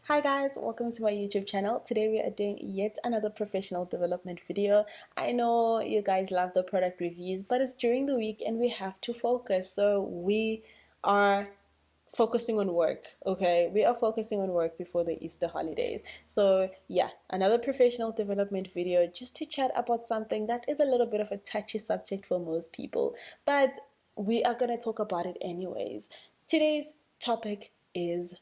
Hi guys, welcome to my YouTube channel. Today we are doing yet another professional development video. I know you guys love the product reviews, but it's during the week and we have to focus. So we are focusing on work, okay? We are focusing on work before the Easter holidays. So yeah, another professional development video just to chat about something that is a little bit of a touchy subject for most people, but we are going to talk about it anyways. Today's topic is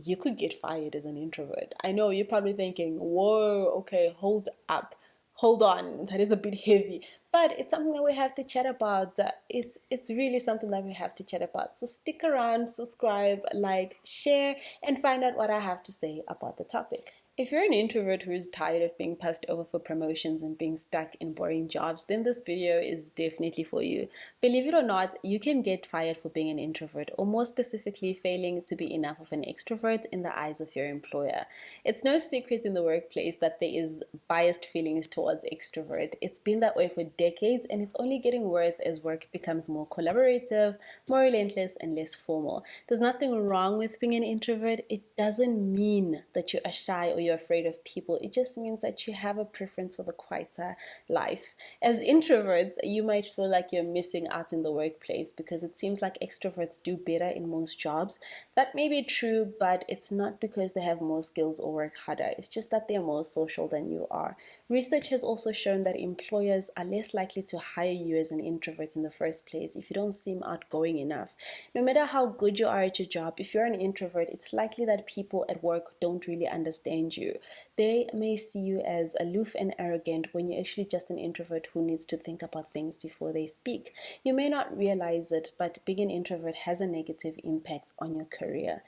you could get fired as an introvert. I know you're probably thinking, whoa, okay, hold up. Hold on, that is a bit heavy, but it's something that we have to chat about. It's really something that we have to chat about. So stick around, subscribe, like, share, and find out what I have to say about the topic. If you're an introvert who is tired of being passed over for promotions and being stuck in boring jobs, then this video is definitely for you. Believe it or not, you can get fired for being an introvert, or more specifically, failing to be enough of an extrovert in the eyes of your employer. It's no secret in the workplace that there is biased feelings towards extrovert. It's been that way for decades, and it's only getting worse as work becomes more collaborative, more relentless, and less formal. There's nothing wrong with being an introvert. It doesn't mean that you are shy or you're afraid of people. It just means that you have a preference for the quieter life. As introverts, you might feel like you're missing out in the workplace because it seems like extroverts do better in most jobs. That may be true, but it's not because they have more skills or work harder. It's just that they're more social than you are. Research has also shown that employers are less likely to hire you as an introvert in the first place if you don't seem outgoing enough. No matter how good you are at your job, if you're an introvert, it's likely that people at work don't really understand you. They may see you as aloof and arrogant when you're actually just an introvert who needs to think about things before they speak. You may not realize it, but being an introvert has a negative impact on your career.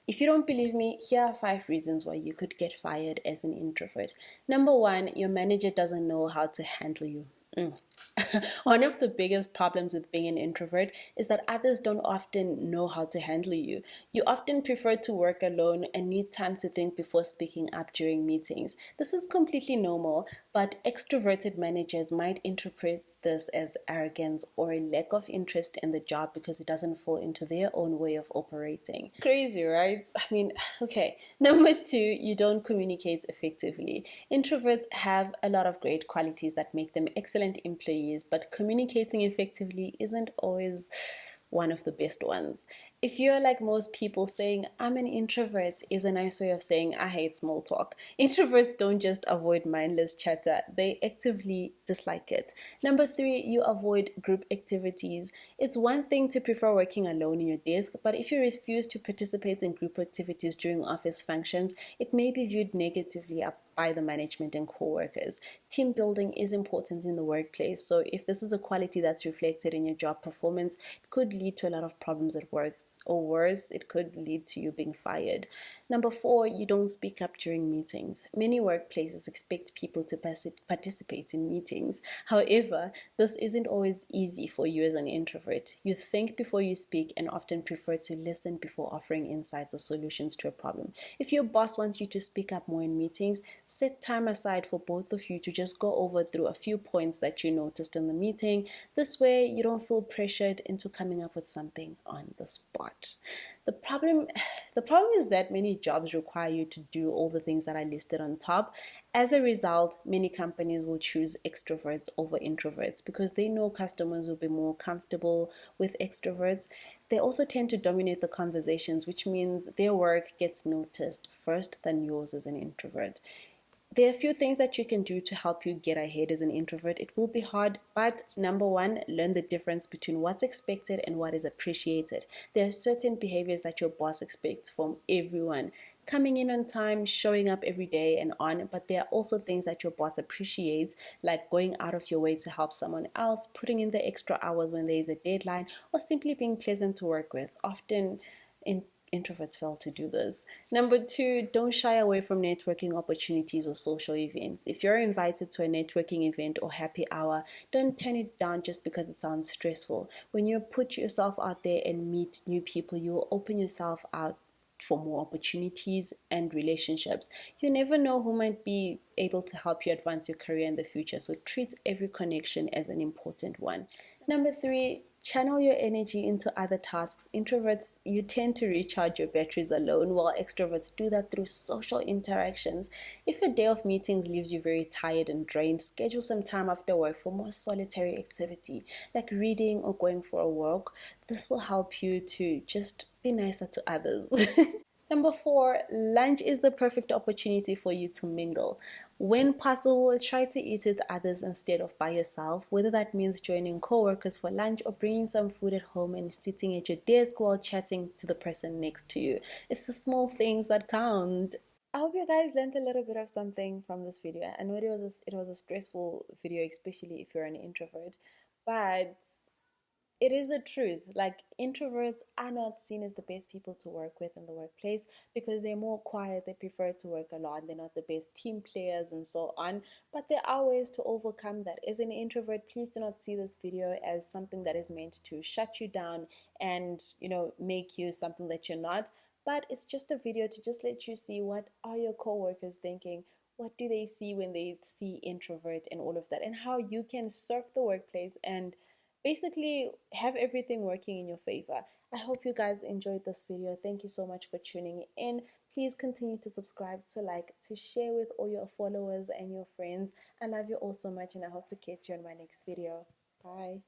If you don't believe me, here are 5 reasons why you could get fired as an introvert. Number 1, your manager doesn't know how to handle you. One of the biggest problems with being an introvert is that others don't often know how to handle you. You often prefer to work alone and need time to think before speaking up during meetings. This is completely normal, but extroverted managers might interpret this as arrogance or a lack of interest in the job because it doesn't fall into their own way of operating. Crazy, right? I mean, okay. Number 2, you don't communicate effectively. Introverts have a lot of great qualities that make them excellent employees, but communicating effectively isn't always one of the best ones. If you're like most people, saying I'm an introvert is a nice way of saying I hate small talk. Introverts don't just avoid mindless chatter, they actively dislike it. Number 3, you avoid group activities. It's one thing to prefer working alone in your desk, but if you refuse to participate in group activities during office functions, it may be viewed negatively by the management and co-workers. Team building is important in the workplace, so if this is a quality that's reflected in your job performance, it could lead to a lot of problems at work, or worse, it could lead to you being fired. Number 4, you don't speak up during meetings. Many workplaces expect people to participate in meetings. However, this isn't always easy for you as an introvert. You think before you speak and often prefer to listen before offering insights or solutions to a problem. If your boss wants you to speak up more in meetings, set time aside for both of you to just go over through a few points that you noticed in the meeting. This way, you don't feel pressured into coming up with something on the spot. The problem, the problem is that many jobs require you to do all the things that I listed on top. As a result, many companies will choose extroverts over introverts because they know customers will be more comfortable with extroverts. They also tend to dominate the conversations, which means their work gets noticed first than yours as an introvert. There are a few things that you can do to help you get ahead as an introvert. It will be hard, but number 1, learn the difference between what's expected and what is appreciated. There are certain behaviors that your boss expects from everyone. Coming in on time, showing up every day and on, but there are also things that your boss appreciates, like going out of your way to help someone else, putting in the extra hours when there is a deadline, or simply being pleasant to work with. Often introverts fail to do this. Number 2, don't shy away from networking opportunities or social events. If you're invited to a networking event or happy hour, don't turn it down just because it sounds stressful. When you put yourself out there and meet new people, you will open yourself out for more opportunities and relationships. You never know who might be able to help you advance your career in the future, so treat every connection as an important one. Number 3, Channel your energy into other tasks. Introverts, you tend to recharge your batteries alone, while extroverts do that through social interactions. If a day of meetings leaves you very tired and drained, schedule some time after work for more solitary activity, like reading or going for a walk. This will help you to just be nicer to others. Number four, lunch is the perfect opportunity for you to mingle. When possible, try to eat with others instead of by yourself, whether that means joining coworkers for lunch or bringing some food at home and sitting at your desk while chatting to the person next to you. It's the small things that count. I hope you guys learned a little bit of something from this video. I know it was a stressful video, especially if you're an introvert, but it is the truth. Like, introverts are not seen as the best people to work with in the workplace because they're more quiet, they prefer to work alone, they're not the best team players and so on. But there are ways to overcome that. As an introvert, please do not see this video as something that is meant to shut you down and, make you something that you're not. But it's just a video to just let you see what are your coworkers thinking, what do they see when they see introvert and all of that, and how you can surf the workplace and basically have everything working in your favor. I hope you guys enjoyed this video. Thank you so much for tuning in. Please continue to subscribe, to like, to share with all your followers and your friends. I love you all so much, and I hope to catch you in my next video. Bye.